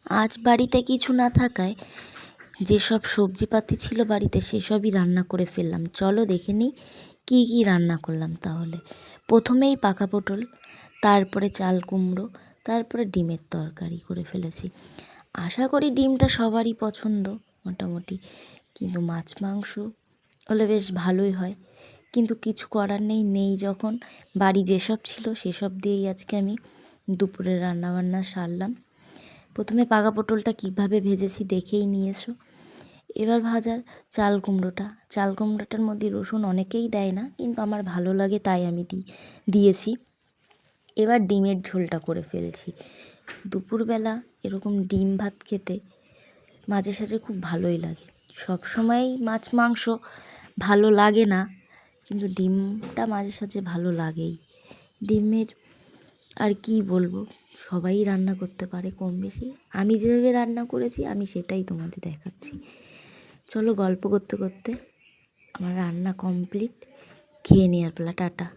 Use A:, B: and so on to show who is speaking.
A: আজ বাড়িতে কিছু না থাকায় যেসব সবজিপাতি ছিল বাড়িতে সেসবই রান্না করে ফেললাম। চলো দেখে নিই কী কী রান্না করলাম তাহলে। প্রথমেই পাকা পটল, তারপরে চাল কুমড়ো, তারপরে ডিমের তরকারি করে ফেলেছি। আশা করি ডিমটা সবারই পছন্দ মোটামুটি, কিন্তু মাছ মাংস হলে বেশ ভালোই হয়। কিন্তু কিছু করার নেই যখন বাড়ি যেসব ছিল সেসব দিয়েই আজকে আমি দুপুরের রান্নাবান্না সারলাম। প্রথমে পাকা পটলটা কীভাবে ভেজেছি দেখেই নিয়েছো। এবার ভাজার চাল কুমড়োটার মধ্যে রসুন অনেকেই দেয় না, কিন্তু আমার ভালো লাগে তাই আমি দিয়েছি। এবার ডিমের ঝোলটা করে ফেলছি। দুপুরবেলা এরকম ডিম ভাত খেতে মাঝে সাঝে খুব ভালোই লাগে। সব সময়ই মাছ মাংস ভালো লাগে না, কিন্তু ডিমটা মাঝে সাঝে ভালো লাগেই। ডিমের আর কি বলবো, সবাই রান্না করতে পারে কম বেশি। আমি যেভাবে রান্না করেছি আমি সেটাই তোমাদের দেখাচ্ছি। চলো গল্প করতে করতে আমার রান্না কমপ্লিট, খেয়ে নেওয়ার পালা। টাটা।